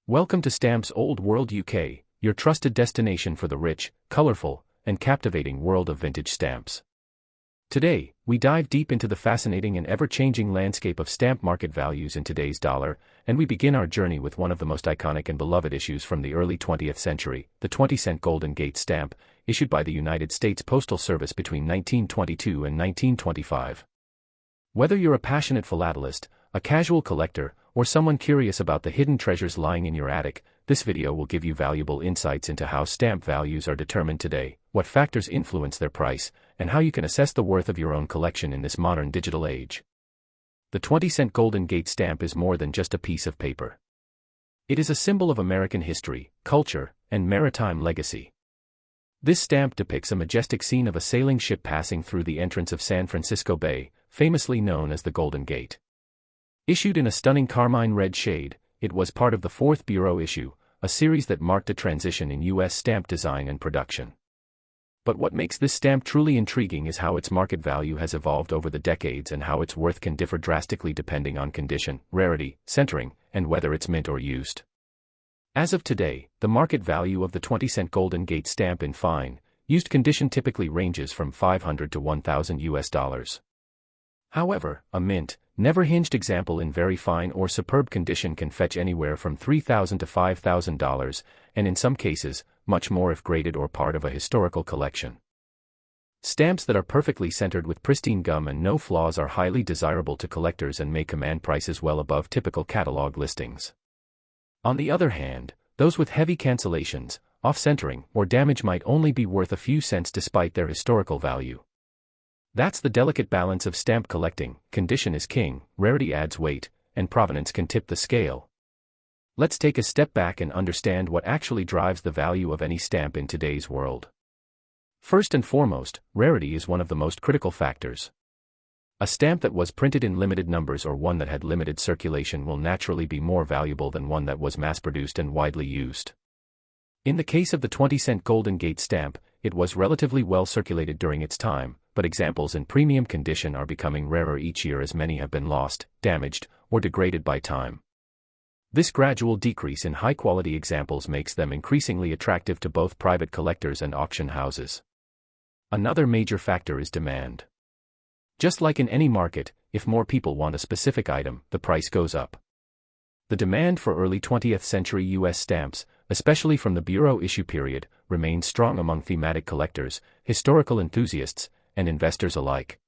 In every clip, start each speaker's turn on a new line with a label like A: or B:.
A: Welcome to Stamps Old World UK, your trusted destination for the rich, colorful, and captivating world of vintage stamps. Today, we dive deep into the fascinating and ever-changing landscape of stamp market values in today's dollar, and we begin our journey with one of the most iconic and beloved issues from the early 20th century, the 20-cent Golden Gate stamp, issued by the United States Postal Service between 1922 and 1925. Whether you're a passionate philatelist, a casual collector, or someone curious about the hidden treasures lying in your attic, this video will give you valuable insights into how stamp values are determined today, what factors influence their price, and how you can assess the worth of your own collection in this modern digital age. The 20-cent Golden Gate stamp is more than just a piece of paper. It is a symbol of American history, culture, and maritime legacy. This stamp depicts a majestic scene of a sailing ship passing through the entrance of San Francisco Bay, famously known as the Golden Gate. Issued in a stunning carmine red shade, it was part of the fourth Bureau issue, a series that marked a transition in U.S. stamp design and production. But what makes this stamp truly intriguing is how its market value has evolved over the decades and how its worth can differ drastically depending on condition, rarity, centering, and whether it's mint or used. As of today, the market value of the 20-cent Golden Gate stamp in fine, used condition typically ranges from $500 to $1,000. However, a mint, never hinged example in very fine or superb condition can fetch anywhere from $3,000 to $5,000, and in some cases, much more if graded or part of a historical collection. Stamps that are perfectly centered with pristine gum and no flaws are highly desirable to collectors and may command prices well above typical catalog listings. On the other hand, those with heavy cancellations, off-centering, or damage might only be worth a few cents despite their historical value. That's the delicate balance of stamp collecting. Condition is king, rarity adds weight, and provenance can tip the scale. Let's take a step back and understand what actually drives the value of any stamp in today's world. First and foremost, rarity is one of the most critical factors. A stamp that was printed in limited numbers or one that had limited circulation will naturally be more valuable than one that was mass-produced and widely used. In the case of the 20-cent Golden Gate stamp, it was relatively well circulated during its time, but examples in premium condition are becoming rarer each year as many have been lost, damaged, or degraded by time. This gradual decrease in high-quality examples makes them increasingly attractive to both private collectors and auction houses. Another major factor is demand. Just like in any market, if more people want a specific item, the price goes up. The demand for early 20th century U.S. stamps, especially from the Bureau issue period, remains strong among thematic collectors, historical enthusiasts, and investors alike.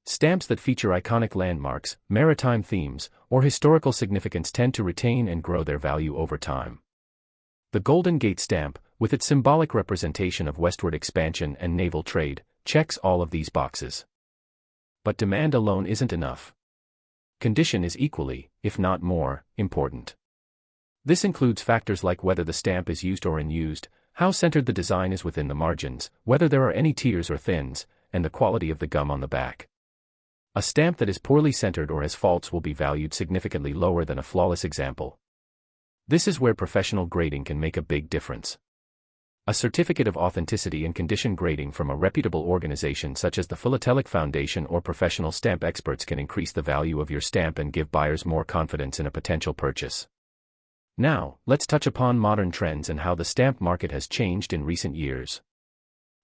A: Stamps that feature iconic landmarks, maritime themes, or historical significance tend to retain and grow their value over time. The Golden Gate stamp, with its symbolic representation of westward expansion and naval trade, checks all of these boxes. But demand alone isn't enough. Condition is equally, if not more, important. This includes factors like whether the stamp is used or unused, how centered the design is within the margins, whether there are any tears or thins, and the quality of the gum on the back. A stamp that is poorly centered or has faults will be valued significantly lower than a flawless example. This is where professional grading can make a big difference. A certificate of authenticity and condition grading from a reputable organization such as the Philatelic Foundation or professional stamp experts can increase the value of your stamp and give buyers more confidence in a potential purchase. Now, let's touch upon modern trends and how the stamp market has changed in recent years.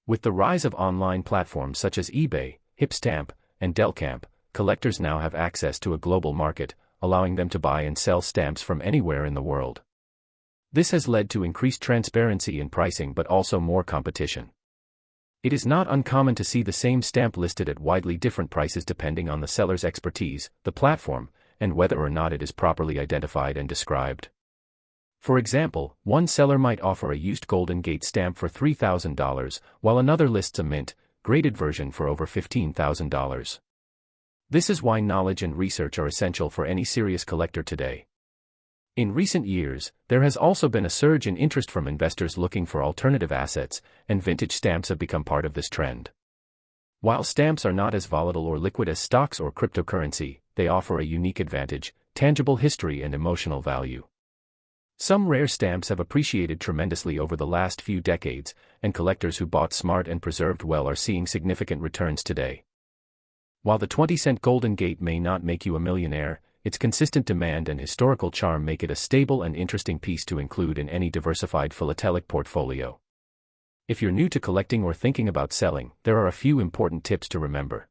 A: With the rise of online platforms such as eBay, HipStamp, and Delcamp, collectors now have access to a global market, allowing them to buy and sell stamps from anywhere in the world. This has led to increased transparency in pricing but also more competition. It is not uncommon to see the same stamp listed at widely different prices depending on the seller's expertise, the platform, and whether or not it is properly identified and described. For example, one seller might offer a used Golden Gate stamp for $3,000, while another lists a mint, graded version for over $15,000. This is why knowledge and research are essential for any serious collector today. In recent years, there has also been a surge in interest from investors looking for alternative assets, and vintage stamps have become part of this trend. While stamps are not as volatile or liquid as stocks or cryptocurrency, they offer a unique advantage, tangible history and emotional value. Some rare stamps have appreciated tremendously over the last few decades, and collectors who bought smart and preserved well are seeing significant returns today. While the 20-cent Golden Gate may not make you a millionaire, its consistent demand and historical charm make it a stable and interesting piece to include in any diversified philatelic portfolio. If you're new to collecting or thinking about selling, there are a few important tips to remember.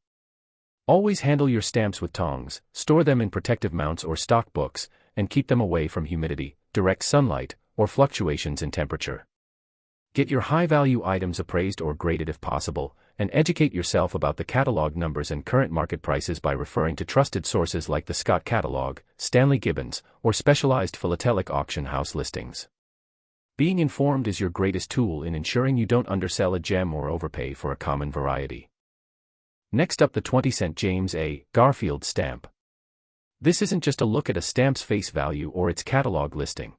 A: Always handle your stamps with tongs, store them in protective mounts or stock books, and keep them away from humidity, direct sunlight, or fluctuations in temperature. Get your high-value items appraised or graded if possible, and educate yourself about the catalog numbers and current market prices by referring to trusted sources like the Scott Catalog, Stanley Gibbons, or specialized philatelic auction house listings. Being informed is your greatest tool in ensuring you don't undersell a gem or overpay for a common variety. Next up, the 20-cent James A. Garfield stamp. This isn't just a look at a stamp's face value or its catalog listing.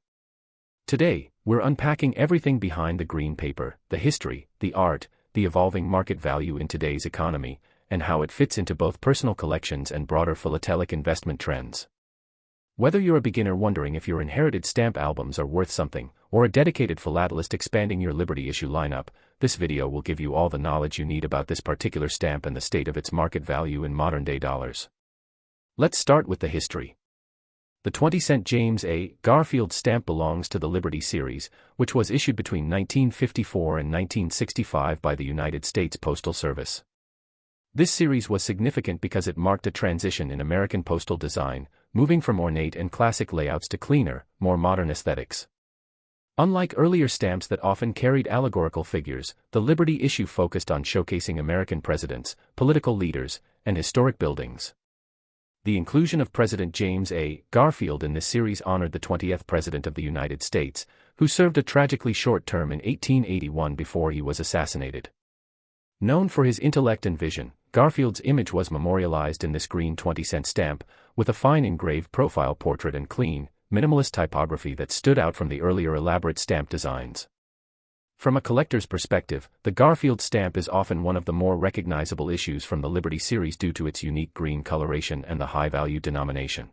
A: Today, we're unpacking everything behind the green paper, the history, the art, the evolving market value in today's economy, and how it fits into both personal collections and broader philatelic investment trends. Whether you're a beginner wondering if your inherited stamp albums are worth something, or a dedicated philatelist expanding your Liberty issue lineup, this video will give you all the knowledge you need about this particular stamp and the state of its market value in modern-day dollars. Let's start with the history. The 20-cent James A. Garfield stamp belongs to the Liberty series, which was issued between 1954 and 1965 by the United States Postal Service. This series was significant because it marked a transition in American postal design, moving from ornate and classic layouts to cleaner, more modern aesthetics. Unlike earlier stamps that often carried allegorical figures, the Liberty issue focused on showcasing American presidents, political leaders, and historic buildings. The inclusion of President James A. Garfield in this series honored the 20th President of the United States, who served a tragically short term in 1881 before he was assassinated. Known for his intellect and vision, Garfield's image was memorialized in this green 20-cent stamp, with a fine engraved profile portrait and clean, minimalist typography that stood out from the earlier elaborate stamp designs. From a collector's perspective, the Garfield stamp is often one of the more recognizable issues from the Liberty series due to its unique green coloration and the high-value denomination.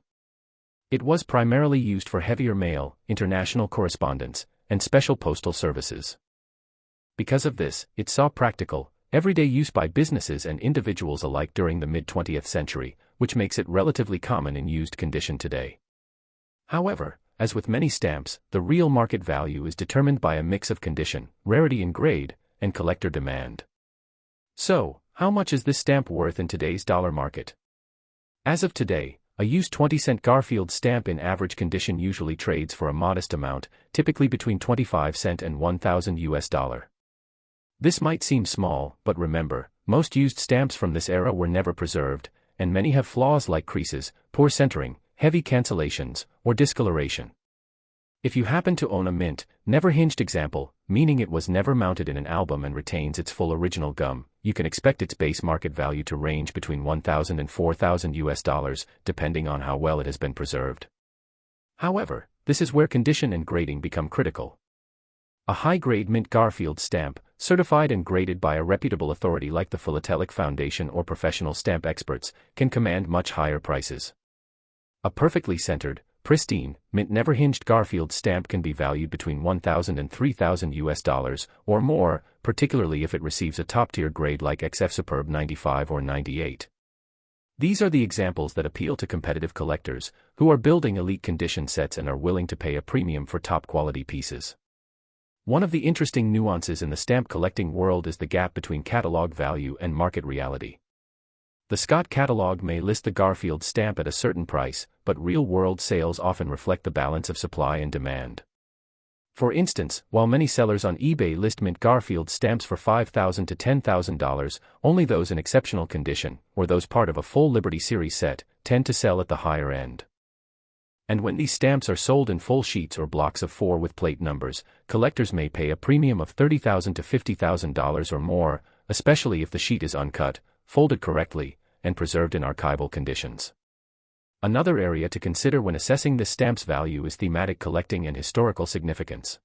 A: It was primarily used for heavier mail, international correspondence, and special postal services. Because of this, it saw practical, everyday use by businesses and individuals alike during the mid-20th century, which makes it relatively common in used condition today. However, as with many stamps, the real market value is determined by a mix of condition, rarity and grade, and collector demand. So, how much is this stamp worth in today's dollar market? As of today, a used 20-cent Garfield stamp in average condition usually trades for a modest amount, typically between 25 cents and $1,000. This might seem small, but remember, most used stamps from this era were never preserved, and many have flaws like creases, poor centering, heavy cancellations, or discoloration. If you happen to own a mint, never hinged example, meaning it was never mounted in an album and retains its full original gum, you can expect its base market value to range between $1,000 and $4,000, depending on how well it has been preserved. However, this is where condition and grading become critical. A high-grade mint Garfield stamp, certified and graded by a reputable authority like the Philatelic Foundation or professional stamp experts, can command much higher prices. A perfectly centered, pristine, mint never hinged Garfield stamp can be valued between $1,000 and $3,000 or more, particularly if it receives a top-tier grade like XF Superb 95 or 98. These are the examples that appeal to competitive collectors, who are building elite condition sets and are willing to pay a premium for top-quality pieces. One of the interesting nuances in the stamp collecting world is the gap between catalog value and market reality. The Scott Catalog may list the Garfield stamp at a certain price, but real-world sales often reflect the balance of supply and demand. For instance, while many sellers on eBay list mint Garfield stamps for $5,000 to $10,000, only those in exceptional condition, or those part of a full Liberty series set, tend to sell at the higher end. And when these stamps are sold in full sheets or blocks of 4 with plate numbers, collectors may pay a premium of $30,000 to $50,000 or more, especially if the sheet is uncut, folded correctly, and preserved in archival conditions. Another area to consider when assessing this stamp's value is thematic collecting and historical significance.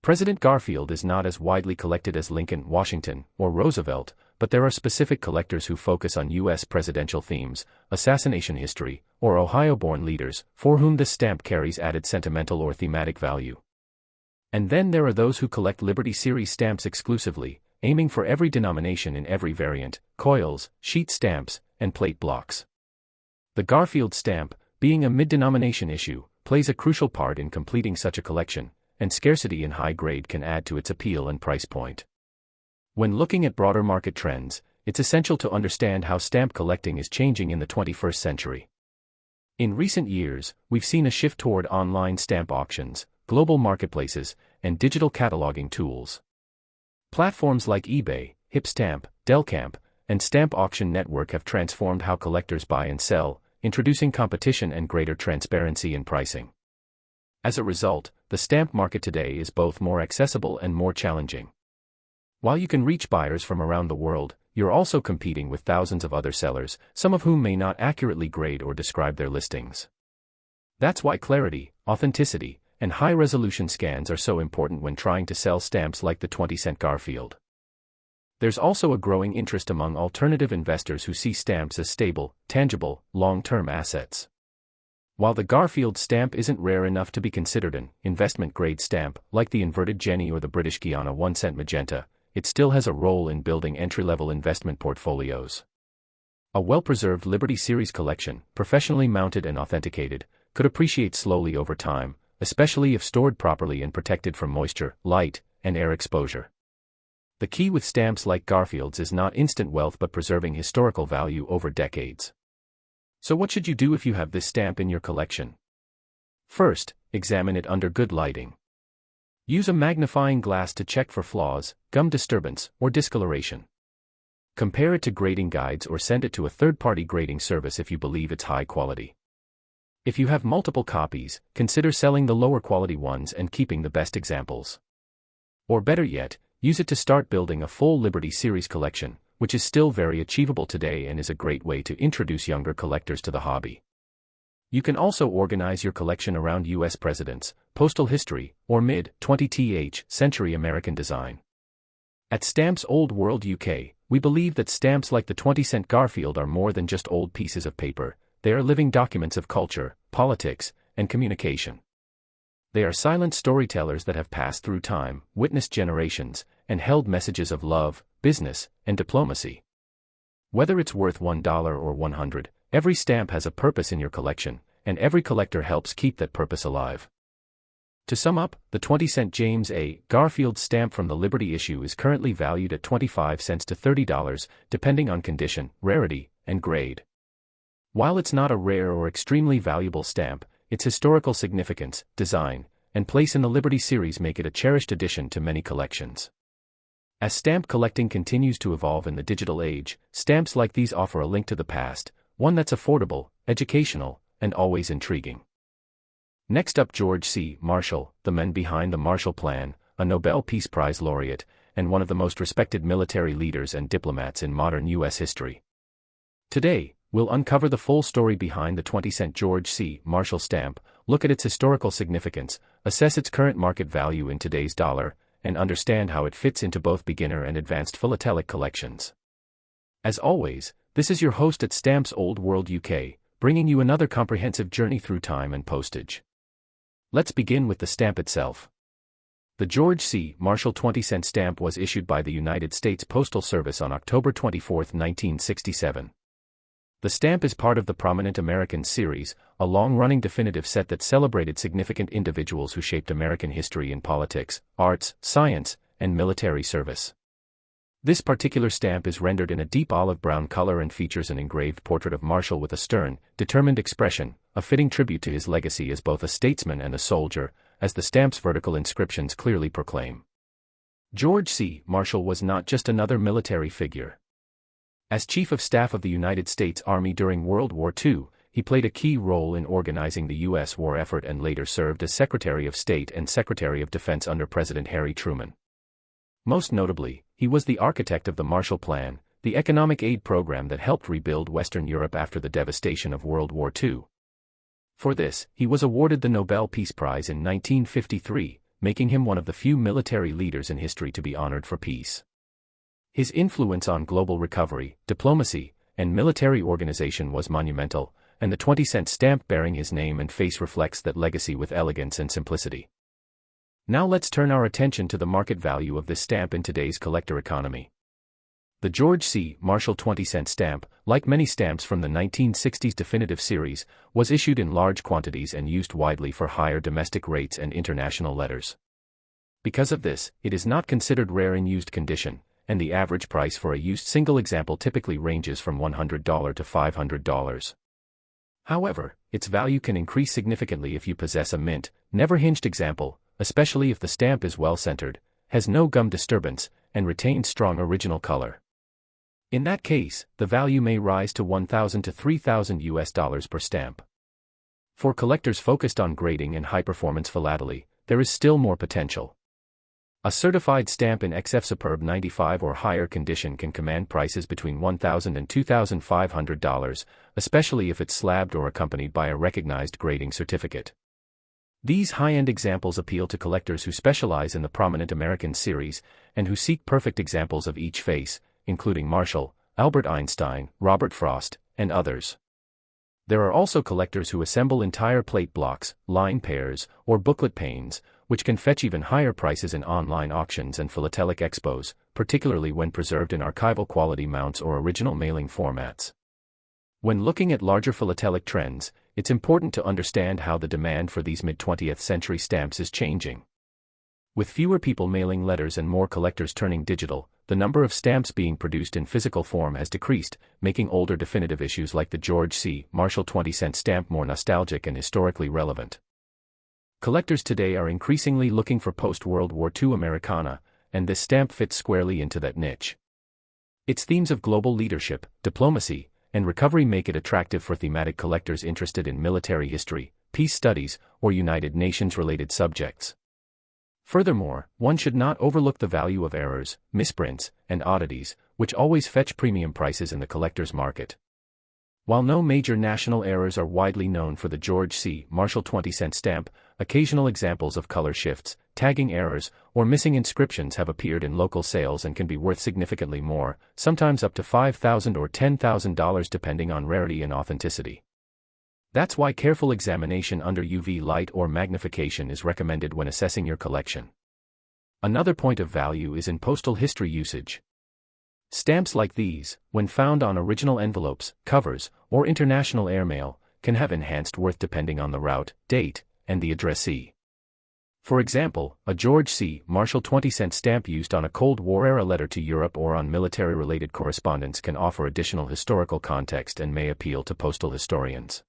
A: President Garfield is not as widely collected as Lincoln, Washington, or Roosevelt, but there are specific collectors who focus on U.S. presidential themes, assassination history, or Ohio-born leaders, for whom this stamp carries added sentimental or thematic value. And then there are those who collect Liberty Series stamps exclusively, aiming for every denomination in every variant, coils, sheet stamps, and plate blocks. The Garfield stamp, being a mid-denomination issue, plays a crucial part in completing such a collection, and scarcity in high grade can add to its appeal and price point. When looking at broader market trends, it's essential to understand how stamp collecting is changing in the 21st century. In recent years, we've seen a shift toward online stamp auctions, global marketplaces, and digital cataloging tools. Platforms like eBay, HipStamp, Delcamp, and Stamp Auction Network have transformed how collectors buy and sell, introducing competition and greater transparency in pricing. As a result, the stamp market today is both more accessible and more challenging. While you can reach buyers from around the world, you're also competing with thousands of other sellers, some of whom may not accurately grade or describe their listings. That's why clarity, authenticity, and high-resolution scans are so important when trying to sell stamps like the 20-cent Garfield. There's also a growing interest among alternative investors who see stamps as stable, tangible, long-term assets. While the Garfield stamp isn't rare enough to be considered an investment-grade stamp, like the inverted Jenny or the British Guiana 1-cent magenta, it still has a role in building entry-level investment portfolios. A well-preserved Liberty Series collection, professionally mounted and authenticated, could appreciate slowly over time, especially if stored properly and protected from moisture, light, and air exposure. The key with stamps like Garfield's is not instant wealth but preserving historical value over decades. So what should you do if you have this stamp in your collection? First, examine it under good lighting. Use a magnifying glass to check for flaws, gum disturbance, or discoloration. Compare it to grading guides or send it to a third-party grading service if you believe it's high quality. If you have multiple copies, consider selling the lower quality ones and keeping the best examples. Or better yet, use it to start building a full Liberty Series collection, which is still very achievable today and is a great way to introduce younger collectors to the hobby. You can also organize your collection around U.S. presidents, postal history, or mid-20th century American design. At Stamps Old World UK, we believe that stamps like the 20-cent Garfield are more than just old pieces of paper. They are living documents of culture, politics, and communication. They are silent storytellers that have passed through time, witnessed generations, and held messages of love, business, and diplomacy. Whether it's worth $1 or 100, every stamp has a purpose in your collection, and every collector helps keep that purpose alive. To sum up, the 20-cent James A. Garfield stamp from the Liberty issue is currently valued at 25 cents to $30, depending on condition, rarity, and grade. While it's not a rare or extremely valuable stamp, its historical significance, design, and place in the Liberty series make it a cherished addition to many collections. As stamp collecting continues to evolve in the digital age, stamps like these offer a link to the past, one that's affordable, educational, and always intriguing. Next up, George C. Marshall, the man behind the Marshall Plan, a Nobel Peace Prize laureate, and one of the most respected military leaders and diplomats in modern U.S. history. Today, we'll uncover the full story behind the 20-cent George C. Marshall stamp, look at its historical significance, assess its current market value in today's dollar, and understand how it fits into both beginner and advanced philatelic collections. As always, this is your host at Stamps Old World UK, bringing you another comprehensive journey through time and postage. Let's begin with the stamp itself. The George C. Marshall 20-cent stamp was issued by the United States Postal Service on October 24, 1967. The stamp is part of the Prominent Americans series, a long-running definitive set that celebrated significant individuals who shaped American history in politics, arts, science, and military service. This particular stamp is rendered in a deep olive brown color and features an engraved portrait of Marshall with a stern, determined expression, a fitting tribute to his legacy as both a statesman and a soldier, as the stamp's vertical inscriptions clearly proclaim. George C. Marshall was not just another military figure. As Chief of Staff of the United States Army during World War II, he played a key role in organizing the U.S. war effort and later served as Secretary of State and Secretary of Defense under President Harry Truman. Most notably, he was the architect of the Marshall Plan, the economic aid program that helped rebuild Western Europe after the devastation of World War II. For this, he was awarded the Nobel Peace Prize in 1953, making him one of the few military leaders in history to be honored for peace. His influence on global recovery, diplomacy, and military organization was monumental, and the 20-cent stamp bearing his name and face reflects that legacy with elegance and simplicity. Now let's turn our attention to the market value of this stamp in today's collector economy. The George C. Marshall 20-cent stamp, like many stamps from the 1960s definitive series, was issued in large quantities and used widely for higher domestic rates and international letters. Because of this, it is not considered rare in used condition, and the average price for a used single example typically ranges from $100 to $500. However, its value can increase significantly if you possess a mint, never hinged example, especially if the stamp is well centered, has no gum disturbance, and retains strong original color. In that case, the value may rise to $1,000 to $3,000 per stamp. For collectors focused on grading and high-performance philately, there is still more potential. A certified stamp in XF Superb 95 or higher condition can command prices between $1,000 and $2,500, especially if it's slabbed or accompanied by a recognized grading certificate. These high-end examples appeal to collectors who specialize in the prominent American series and who seek perfect examples of each face, including Marshall, Albert Einstein, Robert Frost, and others. There are also collectors who assemble entire plate blocks, line pairs, or booklet panes, which can fetch even higher prices in online auctions and philatelic expos, particularly when preserved in archival quality mounts or original mailing formats. When looking at larger philatelic trends, it's important to understand how the demand for these mid-20th century stamps is changing. With fewer people mailing letters and more collectors turning digital, the number of stamps being produced in physical form has decreased, making older definitive issues like the George C. Marshall 20-cent stamp more nostalgic and historically relevant. Collectors today are increasingly looking for post-World War II Americana, and this stamp fits squarely into that niche. Its themes of global leadership, diplomacy, and recovery make it attractive for thematic collectors interested in military history, peace studies, or United Nations-related subjects. Furthermore, one should not overlook the value of errors, misprints, and oddities, which always fetch premium prices in the collector's market. While no major national errors are widely known for the George C. Marshall 20-cent stamp, occasional examples of color shifts, tagging errors, or missing inscriptions have appeared in local sales and can be worth significantly more, sometimes up to $5,000 or $10,000 depending on rarity and authenticity. That's why careful examination under UV light or magnification is recommended when assessing your collection. Another point of value is in postal history usage. Stamps like these, when found on original envelopes, covers, or international airmail, can have enhanced worth depending on the route, date, and the addressee. For example, a George C. Marshall 20-cent stamp used on a Cold War-era letter to Europe or on military-related correspondence can offer additional historical context and may appeal to postal historians.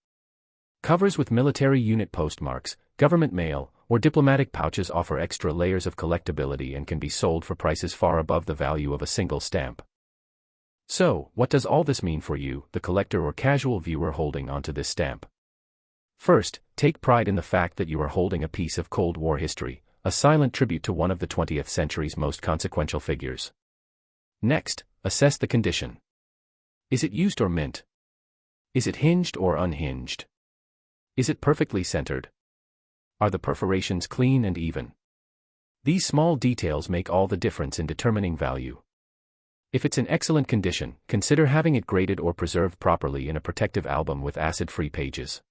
A: Covers with military unit postmarks, government mail, or diplomatic pouches offer extra layers of collectability and can be sold for prices far above the value of a single stamp. So, what does all this mean for you, the collector or casual viewer holding onto this stamp? First, take pride in the fact that you are holding a piece of Cold War history, a silent tribute to one of the 20th century's most consequential figures. Next, assess the condition. Is it used or mint? Is it hinged or unhinged? Is it perfectly centered? Are the perforations clean and even? These small details make all the difference in determining value. If it's in excellent condition, consider having it graded or preserved properly in a protective album with acid-free pages.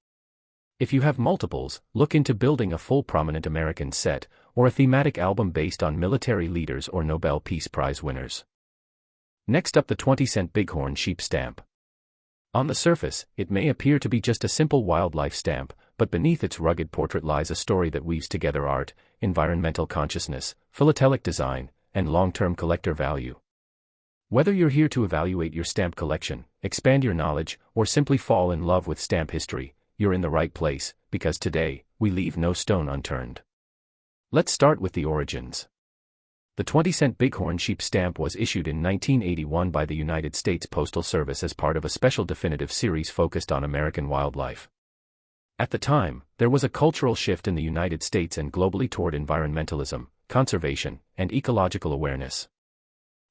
A: If you have multiples, look into building a full prominent American set, or a thematic album based on military leaders or Nobel Peace Prize winners. Next up, the 20-cent Bighorn sheep stamp. On the surface, it may appear to be just a simple wildlife stamp, but beneath its rugged portrait lies a story that weaves together art, environmental consciousness, philatelic design, and long-term collector value. Whether you're here to evaluate your stamp collection, expand your knowledge, or simply fall in love with stamp history, you're in the right place, because today, we leave no stone unturned. Let's start with the origins. The 20-cent Bighorn sheep stamp was issued in 1981 by the United States Postal Service as part of a special definitive series focused on American wildlife. At the time, there was a cultural shift in the United States and globally toward environmentalism, conservation, and ecological awareness.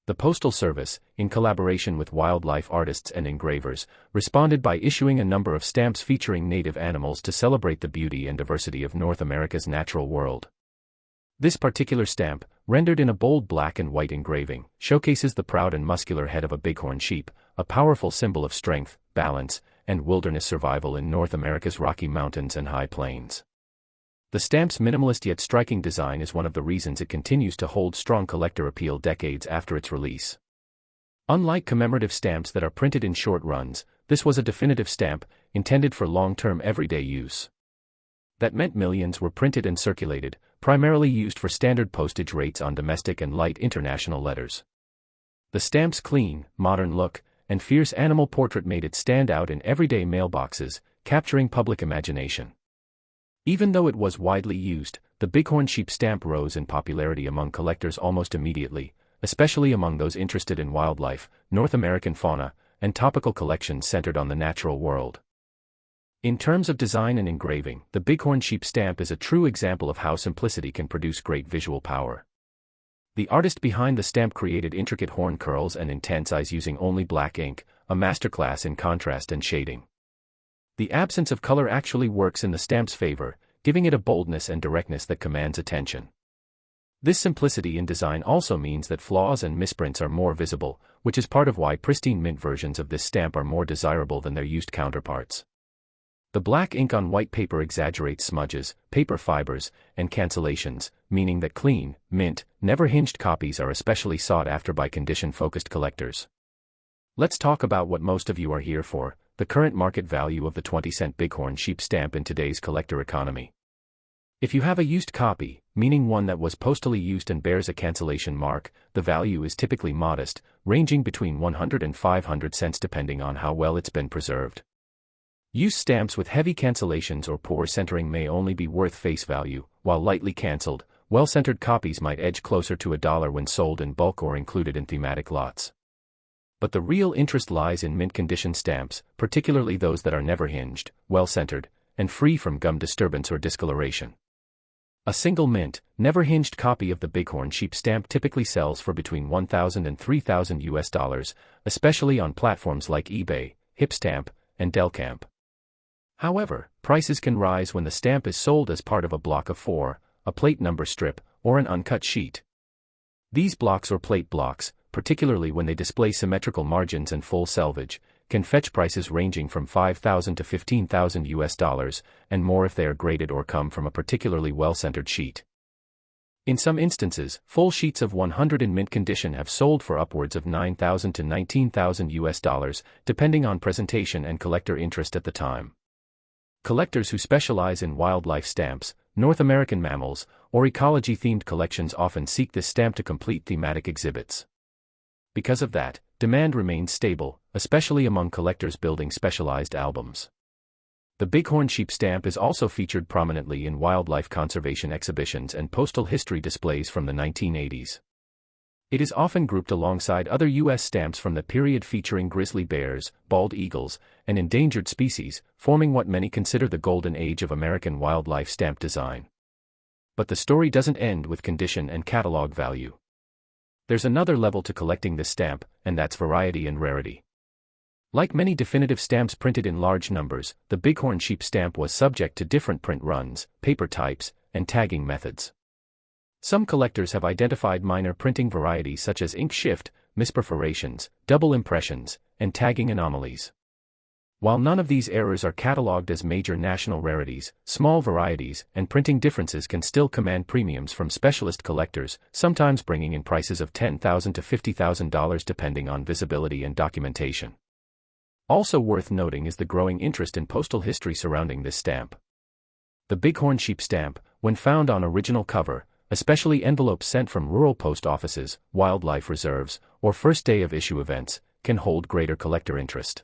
A: The Postal Service, in collaboration with wildlife artists and engravers, responded by issuing a number of stamps featuring native animals to celebrate the beauty and diversity of North America's natural world. This particular stamp, rendered in a bold black and white engraving, showcases the proud and muscular head of a bighorn sheep, a powerful symbol of strength, balance, and wilderness survival in North America's Rocky Mountains and high plains. The stamp's minimalist yet striking design is one of the reasons it continues to hold strong collector appeal decades after its release. Unlike commemorative stamps that are printed in short runs, this was a definitive stamp, intended for long-term everyday use. That meant millions were printed and circulated, primarily used for standard postage rates on domestic and light international letters. The stamp's clean, modern look, and fierce animal portrait made it stand out in everyday mailboxes, capturing public imagination. Even though it was widely used, the Bighorn sheep stamp rose in popularity among collectors almost immediately, especially among those interested in wildlife, North American fauna, and topical collections centered on the natural world. In terms of design and engraving, the Bighorn sheep stamp is a true example of how simplicity can produce great visual power. The artist behind the stamp created intricate horn curls and intense eyes using only black ink, a masterclass in contrast and shading. The absence of color actually works in the stamp's favor, giving it a boldness and directness that commands attention. This simplicity in design also means that flaws and misprints are more visible, which is part of why pristine mint versions of this stamp are more desirable than their used counterparts. The black ink on white paper exaggerates smudges, paper fibers, and cancellations, meaning that clean, mint, never-hinged copies are especially sought after by condition-focused collectors. Let's talk about what most of you are here for, the current market value of the 20-cent Bighorn sheep stamp in today's collector economy. If you have a used copy, meaning one that was postally used and bears a cancellation mark, the value is typically modest, ranging between 100 and 500 cents depending on how well it's been preserved. Used stamps with heavy cancellations or poor centering may only be worth face value, while lightly cancelled, well-centered copies might edge closer to $1 when sold in bulk or included in thematic lots. But the real interest lies in mint condition stamps, particularly those that are never hinged, well-centered, and free from gum disturbance or discoloration. A single mint, never hinged copy of the Bighorn sheep stamp typically sells for between $1,000 and $3,000, especially on platforms like eBay, Hipstamp, and Delcamp. However, prices can rise when the stamp is sold as part of a block of 4, a plate number strip, or an uncut sheet. These blocks or plate blocks, particularly when they display symmetrical margins and full selvage, can fetch prices ranging from $5,000 to $15,000, and more if they are graded or come from a particularly well-centered sheet. In some instances, full sheets of 100 in mint condition have sold for upwards of $9,000 to $19,000, depending on presentation and collector interest at the time. Collectors who specialize in wildlife stamps, North American mammals, or ecology-themed collections often seek this stamp to complete thematic exhibits. Because of that, demand remains stable, especially among collectors building specialized albums. The Bighorn sheep stamp is also featured prominently in wildlife conservation exhibitions and postal history displays from the 1980s. It is often grouped alongside other U.S. stamps from the period featuring grizzly bears, bald eagles, and endangered species, forming what many consider the golden age of American wildlife stamp design. But the story doesn't end with condition and catalog value. There's another level to collecting this stamp, and that's variety and rarity. Like many definitive stamps printed in large numbers, the Bighorn sheep stamp was subject to different print runs, paper types, and tagging methods. Some collectors have identified minor printing varieties such as ink shift, misperforations, double impressions, and tagging anomalies. While none of these errors are catalogued as major national rarities, small varieties and printing differences can still command premiums from specialist collectors, sometimes bringing in prices of $10,000 to $50,000 depending on visibility and documentation. Also worth noting is the growing interest in postal history surrounding this stamp. The Bighorn sheep stamp, when found on original cover, especially envelopes sent from rural post offices, wildlife reserves, or first day of issue events, can hold greater collector interest.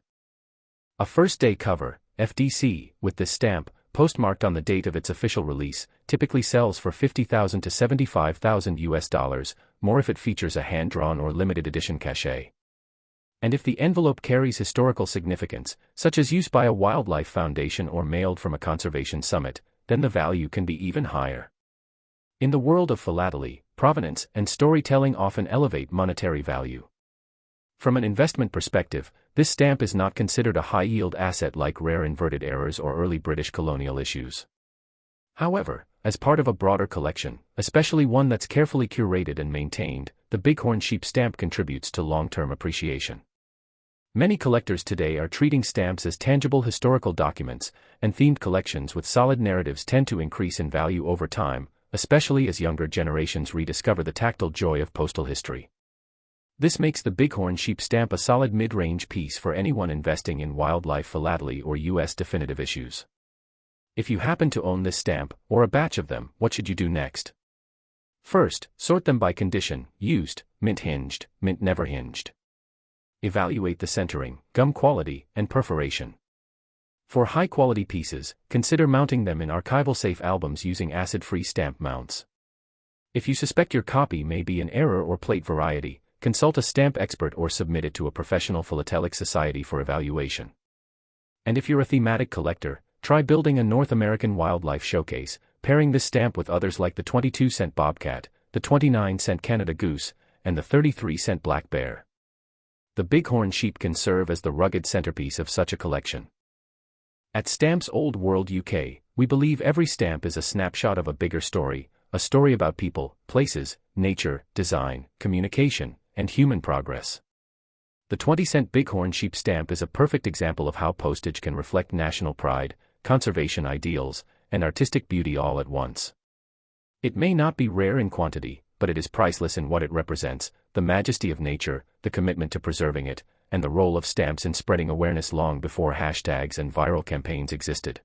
A: A first day cover, FDC, with this stamp, postmarked on the date of its official release, typically sells for $50,000 to $75,000, more if it features a hand-drawn or limited edition cachet. And if the envelope carries historical significance, such as use by a wildlife foundation or mailed from a conservation summit, then the value can be even higher. In the world of philately, provenance and storytelling often elevate monetary value. From an investment perspective, this stamp is not considered a high-yield asset like rare inverted errors or early British colonial issues. However, as part of a broader collection, especially one that's carefully curated and maintained, the Bighorn sheep stamp contributes to long-term appreciation. Many collectors today are treating stamps as tangible historical documents, and themed collections with solid narratives tend to increase in value over time, especially as younger generations rediscover the tactile joy of postal history. This makes the Bighorn sheep stamp a solid mid-range piece for anyone investing in wildlife philately or U.S. definitive issues. If you happen to own this stamp, or a batch of them, what should you do next? First, sort them by condition: used, mint hinged, mint never hinged. Evaluate the centering, gum quality, and perforation. For high-quality pieces, consider mounting them in archival safe albums using acid-free stamp mounts. If you suspect your copy may be an error or plate variety, consult a stamp expert or submit it to a professional philatelic society for evaluation. And if you're a thematic collector, try building a North American wildlife showcase, pairing this stamp with others like the 22-cent bobcat, the 29-cent Canada goose, and the 33-cent black bear. The Bighorn sheep can serve as the rugged centerpiece of such a collection. At Stamps Old World UK, we believe every stamp is a snapshot of a bigger story, a story about people, places, nature, design, communication, and human progress. The 20-cent Bighorn sheep stamp is a perfect example of how postage can reflect national pride, conservation ideals, and artistic beauty all at once. It may not be rare in quantity, but it is priceless in what it represents: the majesty of nature, the commitment to preserving it, and the role of stamps in spreading awareness long before hashtags and viral campaigns existed.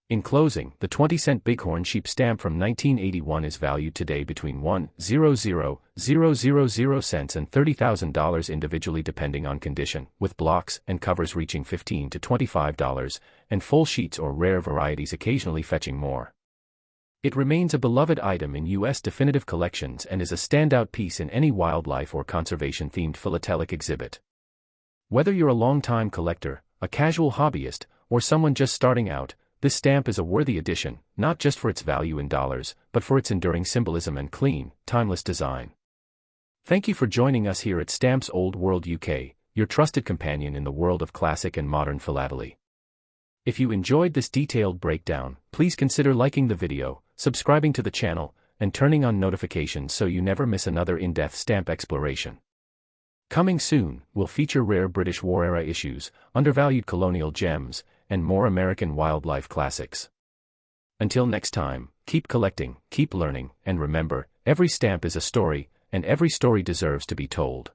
A: In closing, the 20-cent Bighorn sheep stamp from 1981 is valued today between $1,000,000 and $30,000 individually depending on condition, with blocks and covers reaching $15 to $25, and full sheets or rare varieties occasionally fetching more. It remains a beloved item in U.S. definitive collections and is a standout piece in any wildlife or conservation-themed philatelic exhibit. Whether you're a long-time collector, a casual hobbyist, or someone just starting out, this stamp is a worthy addition, not just for its value in dollars, but for its enduring symbolism and clean, timeless design. Thank you for joining us here at Stamps Old World UK, your trusted companion in the world of classic and modern philately. If you enjoyed this detailed breakdown, please consider liking the video, subscribing to the channel, and turning on notifications so you never miss another in-depth stamp exploration. Coming soon, we'll feature rare British War-era issues, undervalued colonial gems, and more American wildlife classics. Until next time, keep collecting, keep learning, and remember, every stamp is a story, and every story deserves to be told.